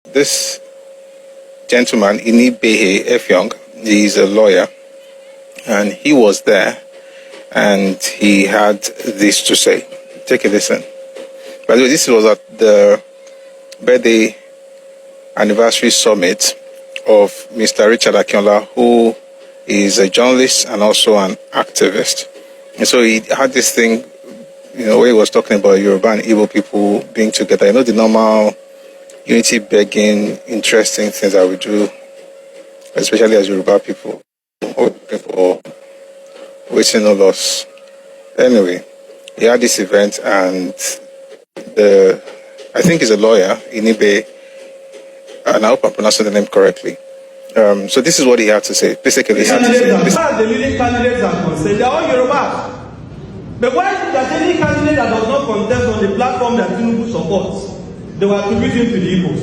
This gentleman, Inibehe Efyong, he's a lawyer, and he was there, and he had this to say. Take a listen. By the way, this was at the birthday anniversary summit of Mr. Richard Akinola, who is a journalist and also an activist. And so he had this thing, where he was talking about Yoruba and Igbo people being together. The normal unity begging, interesting things that we do, especially as Yoruba people, for waiting no loss. Anyway, he had this event, and I think he's a lawyer, Inibe, and I hope I'm pronouncing the name correctly. So this is what he had to say. Basically, as the leading candidates are concerned, they are all Yoruba. But why does any candidate that does not contest on the platform that Tinubu supports, they were attributing to the Igbos?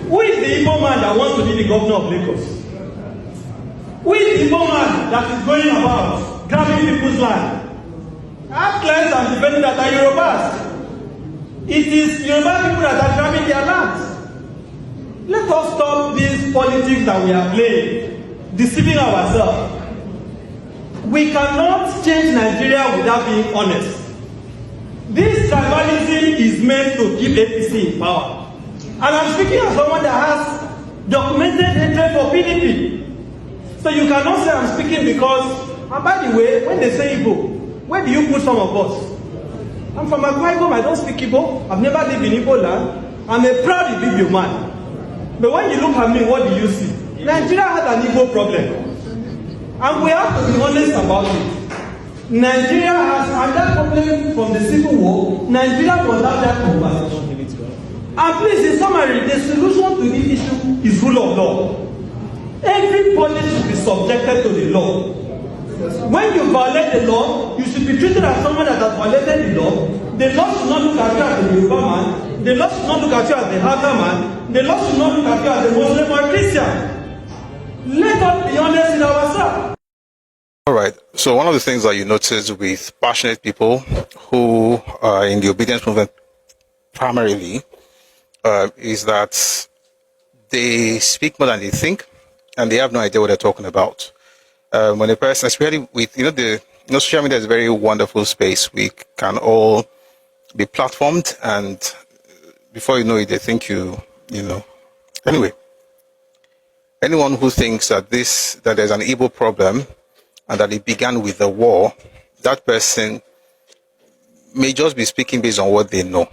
Who is the Igbo man that wants to be the governor of Lagos? Who is the Igbo man that is going about grabbing people's land? I have clients and defending that are Yorubas. It is Yoruba people that are grabbing their lands. Let us stop these politics that we are playing, deceiving ourselves. We cannot change Nigeria without being honest. This tribalism is meant to keep APC in power. And I'm speaking as someone that has documented hatred for PDP. So you cannot say I'm speaking because, and by the way, when they say Igbo, where do you put some of us? I'm from Akwa Ibom, I don't speak Igbo. I've never lived in Igbo land. I'm a proud Ibibio man. But when you look at me, what do you see? Nigeria has an Igbo problem. And we have to be honest about it. Nigeria has another problem from the Civil War. Nigeria must have that conversation. And please, in summary, the solution to this issue is rule of law. Everybody should be subjected to the law. When you violate the law, you should be treated as someone that has violated the law. The law should not look at you as a Yoruba man. The law should not look at you as a Hausa man. The law should not look at you as a Muslim or Christian. Let us be honest with ourselves. All right. So one of the things that you notice with passionate people who are in the obedience movement primarily is that they speak more than they think, and they have no idea what they're talking about. When a person, especially with social media is a very wonderful space. We can all be platformed, and before you know it, they think Anyway, anyone who thinks that there's an Igbo problem and that it began with the war, that person may just be speaking based on what they know.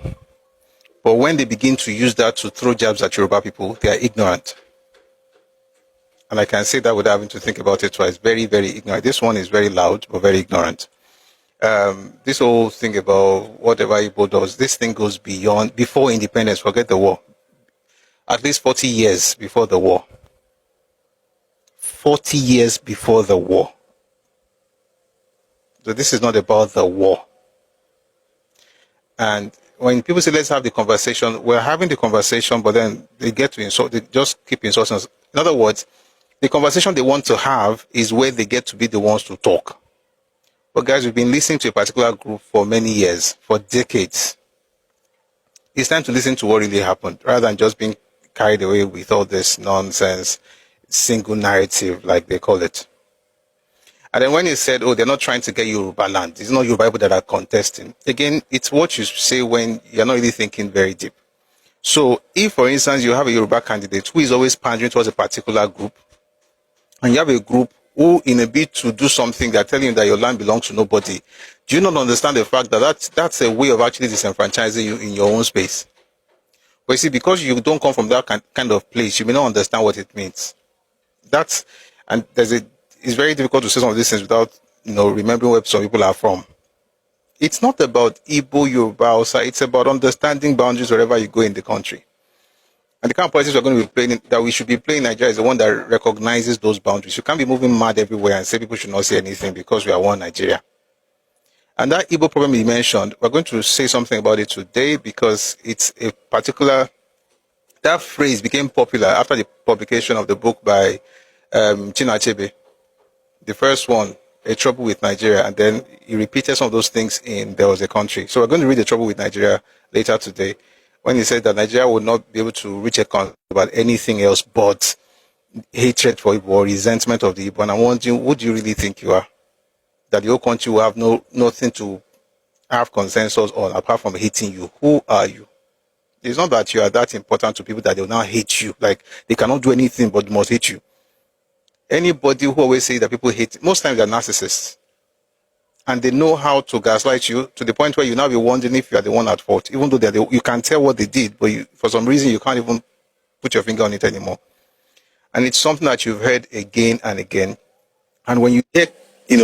But when they begin to use that to throw jabs at Yoruba people, they are ignorant. And I can say that without having to think about it twice. Very, very ignorant. This one is very loud, but very ignorant. This whole thing about whatever Igbo does, this thing goes before independence, forget the war. At least 40 years before the war. 40 years before the war. So this is not about the war. And when people say, let's have the conversation, we're having the conversation, but then they get to insult, they just keep insulting us. In other words, the conversation they want to have is where they get to be the ones to talk. But guys, we've been listening to a particular group for many years, for decades. It's time to listen to what really happened, rather than just being carried away with all this nonsense, single narrative, like they call it. And then when he said, they're not trying to get Yoruba land, it's not Yoruba people that are contesting. Again, it's what you say when you're not really thinking very deep. So if, for instance, you have a Yoruba candidate who is always pandering towards a particular group, and you have a group who, in a bid to do something, they're telling you that your land belongs to nobody, do you not understand the fact that that's a way of actually disenfranchising you in your own space? But you see, because you don't come from that kind of place, you may not understand what it means. It's very difficult to say some of these things without, remembering where some people are from. It's not about Igbo, Yoruba, Hausa. It's about understanding boundaries wherever you go in the country. And the kind of politics we're going to be playing, that we should be playing in Nigeria, is the one that recognizes those boundaries. You can't be moving mad everywhere and say people should not say anything because we are one Nigeria. And that Igbo problem you mentioned, we're going to say something about it today because it's a particular, that phrase became popular after the publication of the book by Chinua Achebe. The first one, A Trouble with Nigeria, and then he repeated some of those things in There Was a Country. So we're going to read The Trouble with Nigeria later today. when he said that Nigeria would not be able to reach a consensus about anything else but hatred for Igbo or resentment of the Igbo. And I'm wondering, who do you really think you are? That the whole country will have nothing to have consensus on apart from hating you. Who are you? It's not that you are that important to people that they will now hate you. Like, they cannot do anything but must hate you. Anybody who always says that people hate, most times they're narcissists. And they know how to gaslight you to the point where you now be wondering if you are the one at fault, even though you can tell what they did, but for some reason you can't even put your finger on it anymore. And it's something that you've heard again and again. And when you hear,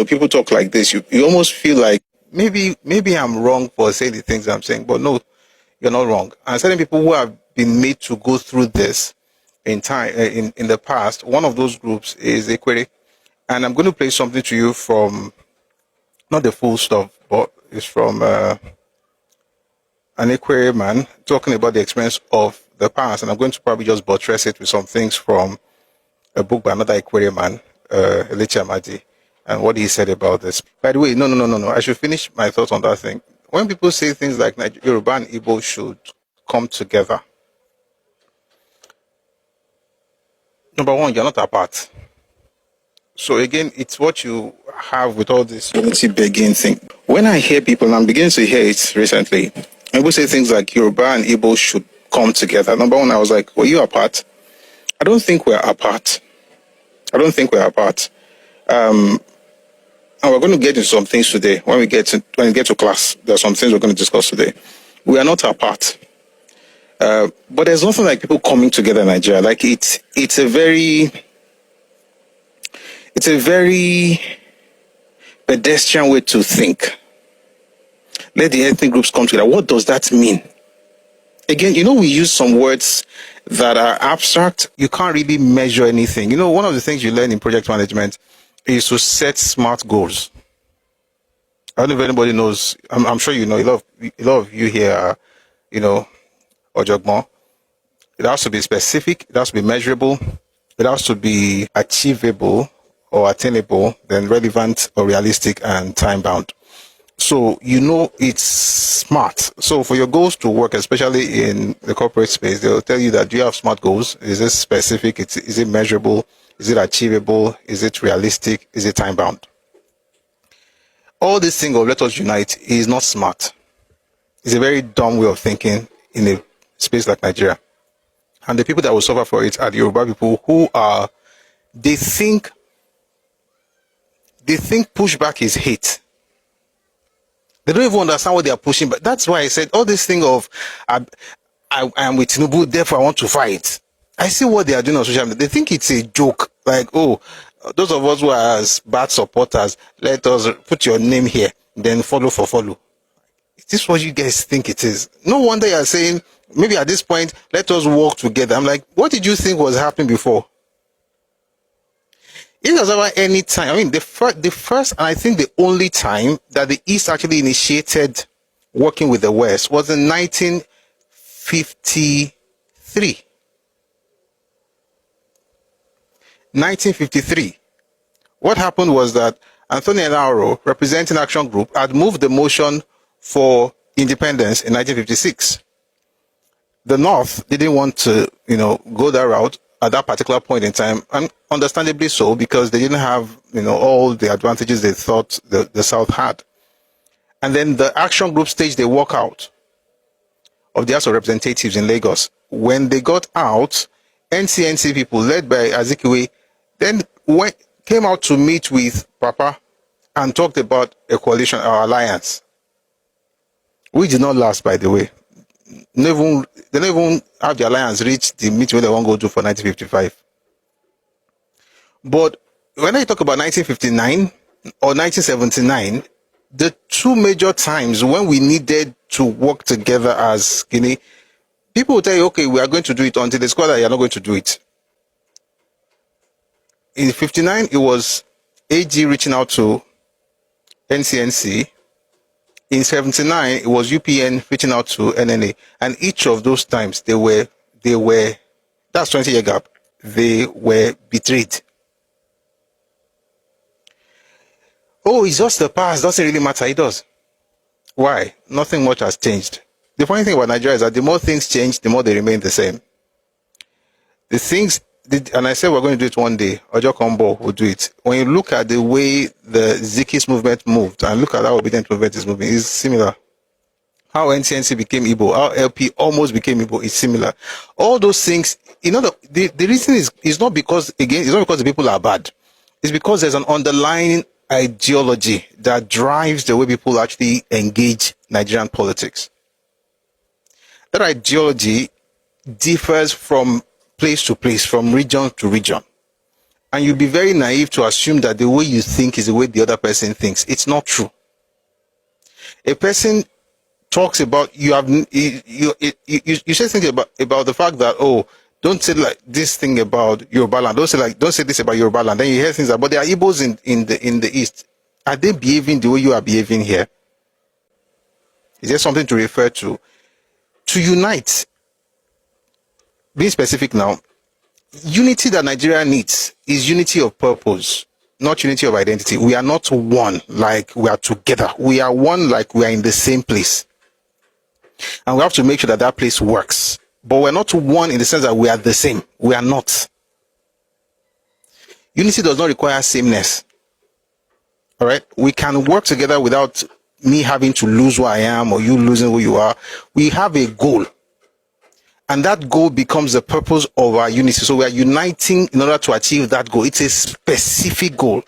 people talk like this, you almost feel like maybe I'm wrong for saying the things I'm saying, but no, you're not wrong. And certain people who have been made to go through this in time, in the past, one of those groups is Ekwere. And I'm going to play something to you from, not the full stuff, but it's from an Ekwere man talking about the experience of the past. And I'm going to probably just buttress it with some things from a book by another Ekwere man, Elechi Amadi, and what he said about this. By the way, no. I should finish my thoughts on that thing. When people say things like Yoruba and Igbo should come together, number one, you're not apart. So again, it's what you have with all this unity begging thing. When I hear people, and I'm beginning to hear it recently, people say things like Yoruba and Igbo should come together. Number one, I was like, were you apart? I don't think we're apart. And we're going to get into some things today. When we get to class, there are some things we're going to discuss today. We are not apart. But there's nothing like people coming together in Nigeria. Like it's a very pedestrian way to think. Let the ethnic groups come together. What does that mean? Again, we use some words that are abstract. You can't really measure anything. One of the things you learn in project management is to set SMART goals. I don't know if anybody knows. I'm sure you know. A lot of you here are, Ojogmo. It has to be specific. It has to be measurable. It has to be achievable or attainable, then relevant or realistic and time bound. So, it's smart. So for your goals to work, especially in the corporate space, they'll tell you that, do you have SMART goals? Is it specific? Is it measurable? Is it achievable? Is it realistic? Is it time bound? All this thing of let us unite is not smart. It's a very dumb way of thinking in a space like Nigeria. And the people that will suffer for it are the Yoruba people who they think pushback is hate. They don't even understand what they are pushing. But that's why I said all this thing of I am with Tinubu, therefore I want to fight. I see what they are doing on social media. They think it's a joke. Like, oh, those of us who are as bad supporters, let us put your name here, then follow for follow. Is this what you guys think it is? No wonder you are saying, maybe at this point, let us work together. I'm like, what did you think was happening before? It was ever any time. The first and I think the only time that the East actually initiated working with the West was in 1953. 1953. What happened was that Anthony Enaro, representing Action Group, had moved the motion for independence in 1956. The North didn't want to, go that route at that particular point in time, and understandably so, because they didn't have, all the advantages they thought the South had. And then the Action Group staged a walkout of the House of Representatives in Lagos. When they got out, NCNC people led by Azikiwe then came out to meet with Papa and talked about a coalition or alliance, which did not last, by the way. They don't even have the alliance reach the meeting they want to go to for 1955. But when I talk about 1959 or 1979, the two major times when we needed to work together as Guinea, people will tell you, okay, we are going to do it, until they score that you are not going to do it. In 59, it was AG reaching out to NCNC. In 79, it was UPN reaching out to NNA. And each of those times, they were, that's 20-year gap, they were betrayed. Oh, it's just the past, doesn't really matter. It does. Why? Nothing much has changed. The funny thing about Nigeria is that the more things change, the more they remain the same. The things, and I said we're going to do it one day, Ojo Combo will do it. When you look at the way the Zikis movement moved and look at how Obedient movement is moving, it's similar. How NCNC became Igbo, how LP almost became Igbo is similar. All those things, the reason is not because, again, it's not because the people are bad. It's because there's an underlying ideology that drives the way people actually engage Nigerian politics. That ideology differs from place to place, from region to region. And you'd be very naive to assume that the way you think is the way the other person thinks. It's not true. A person talks about you say things about the fact that, oh, don't say like this thing about Yoruba land, don't say this about Yoruba land. Then you hear things about there are Igbos in the east. Are they behaving the way you are behaving here? Is there something to refer to? To unite, being specific now, unity that Nigeria needs is unity of purpose, not unity of identity. We are not one like we are together. We are one like we are in the same place. And we have to make sure that that place works. But we're not one in the sense that we are the same. We are not. Unity does not require sameness. All right? We can work together without me having to lose who I am or you losing who you are. We have a goal. And that goal becomes the purpose of our unity. So we are uniting in order to achieve that goal. It's a specific goal.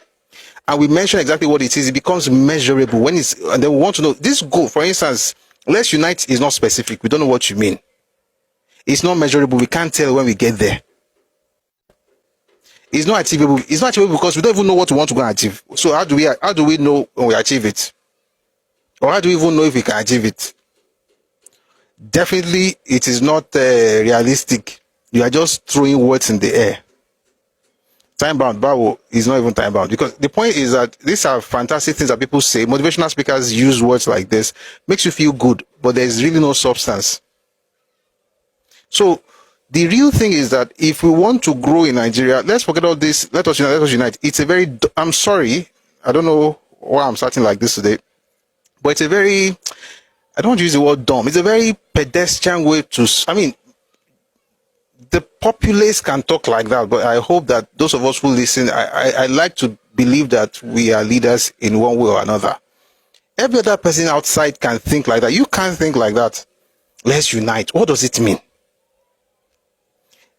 And we mention exactly what it is. It becomes measurable. And then we want to know this goal, for instance, let's unite is not specific. We don't know what you mean. It's not measurable. We can't tell when we get there. It's not achievable. It's not achievable because we don't even know what we want to go and achieve. So how do we know when we achieve it? Or how do we even know if we can achieve it? Definitely, it is not realistic. You are just throwing words in the air. Time-bound, Bawo is not even time-bound. Because the point is that these are fantastic things that people say. Motivational speakers use words like this. Makes you feel good, but there's really no substance. So, the real thing is that if we want to grow in Nigeria, let's forget all this. Let us unite. It's a very, I'm sorry, I don't know why I'm starting like this today, but it's a very, I don't want to use the word dumb. It's a very pedestrian way to, the populace can talk like that, but I hope that those of us who listen, I like to believe that we are leaders in one way or another. Every other person outside can think like that. You can't think like that. Let's unite. What does it mean?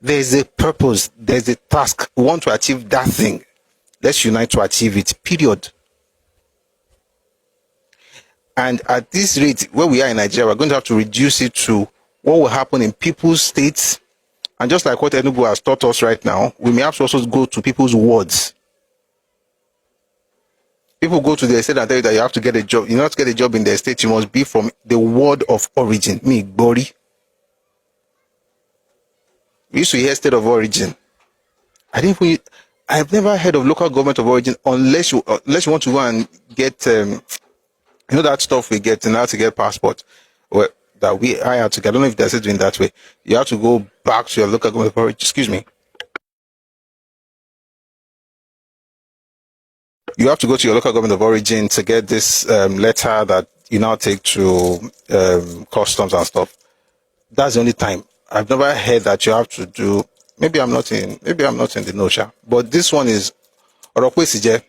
There's a purpose. There's a task. We want to achieve that thing. Let's unite to achieve it. Period. And at this rate, where we are in Nigeria, we're going to have to reduce it to what will happen in people's states. And just like what Enugu has taught us right now, we may have to also go to people's wards. People go to their state and tell you that you have to get a job. You not to get a job in their state, you must be from the ward of origin. Me, Bori. We used to hear state of origin. I've never heard of local government of origin unless you want to go and get, that stuff we get in order to get passport. Well, I had to get. I don't know if they're still doing that way. You have to go back to your local government of origin. Excuse me. You have to go to your local government of origin to get this letter that you now take to customs and stuff. That's the only time. I've never heard that you have to do. Maybe I'm not in the notion. But this one is Orokwesije,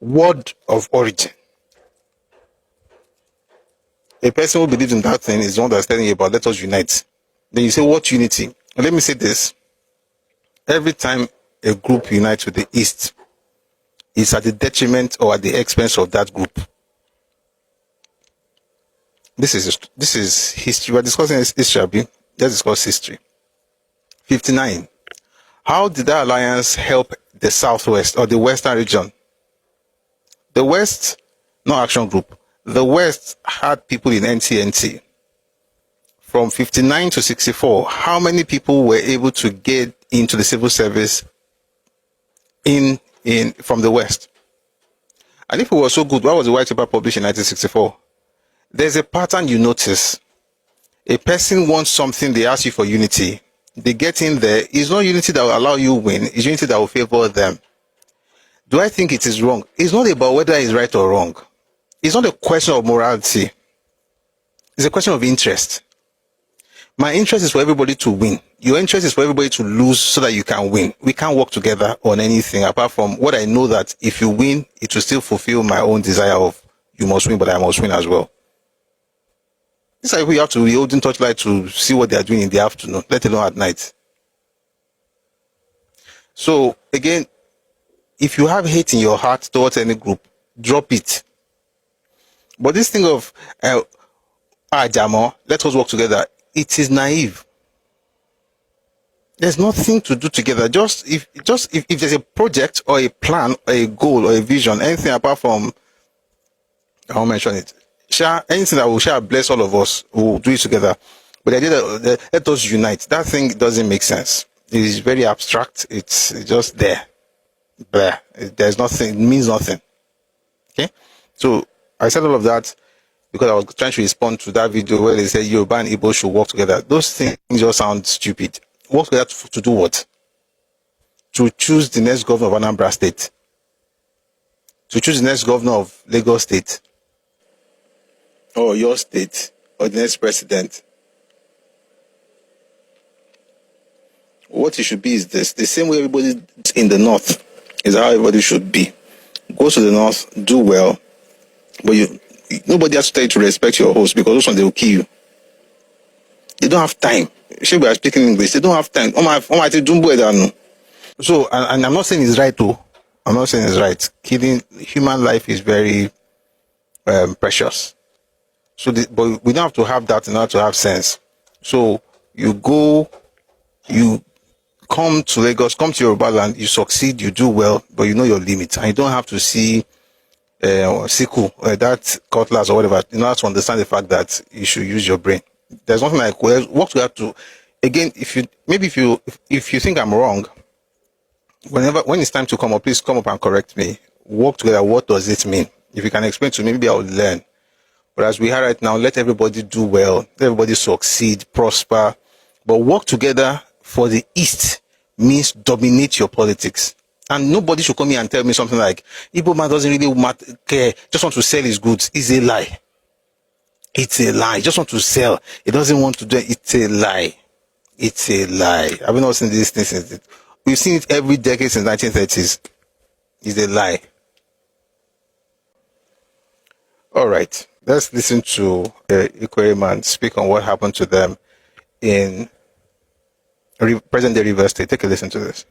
word of origin. A person who believes in that thing is the one that's telling you about let us unite. Then you say, what unity? And let me say this. Every time a group unites with the East, it's at the detriment or at the expense of that group. This is history. We're discussing history, Abi. Let's discuss history. 59. How did that alliance help the Southwest or the Western region? The West, no action group. The West had people in NTNT. From 59 to 64, how many people were able to get into the civil service from the West? And if it was so good, why was the white paper published in 1964? There's a pattern you notice. A person wants something, they ask you for unity. They get in there. It's not unity that will allow you win. It's unity that will favor them. Do I think it is wrong? It's not about whether it's right or wrong. It's not a question of morality. It's a question of interest. My interest is for everybody to win. Your interest is for everybody to lose so that you can win. We can't work together on anything apart from what I know that if you win, it will still fulfill my own desire of you must win, but I must win as well. This is why we have to be holding torchlight to see what they are doing in the afternoon, let alone at night. So again, if you have hate in your heart towards any group, drop it. But this thing of Jamo, let us work together, it is naive. There's nothing to do together. Just if there's a project or a plan or a goal or a vision, anything apart from, I won't mention it. Anything that will bless all of us, we'll do it together. But the idea that let us unite, that thing doesn't make sense. It is very abstract. It's just there. There. There's nothing. It means nothing. Okay? So I said all of that because I was trying to respond to that video where they said Yoruba and Igbo should work together. Those things just sound stupid. Work together to do what? To choose the next governor of Anambra State. To choose the next governor of Lagos State. Or your state. Or the next president. What it should be is this. The same way everybody in the north is how everybody should be. Go to the north, do well, but nobody has to tell you to respect your host because those ones they will kill you. They don't have time. Should we are speaking English? They don't have time. So, and I'm not saying it's right though. I'm not saying it's right. Killing human life is very precious. So, but we don't have to have that in order to have sense. So you come to Lagos, come to Yoruba land, you succeed, you do well, but you know your limits, and you don't have to see sickle, that cutlass or whatever, in order to understand the fact that you should use your brain. There's nothing like what we have to. Again, if you think I'm wrong, when it's time to come up, please come up and correct me. Work together. What does it mean? If you can explain to me, maybe I will learn. But as we are right now, let everybody do well, let everybody succeed, prosper, but work together for the East means dominate your politics. And nobody should come here and tell me something like, Igbo man doesn't really care, just want to sell his goods. It's a lie. It's a lie. Just want to sell. He doesn't want to do it. It's a lie. It's a lie. I've not seen this thing since. We've seen it every decade since 1930s. It's a lie. All right. Let's listen to Ikwere man speak on what happened to them in present-day Rivers State. Take a listen to this.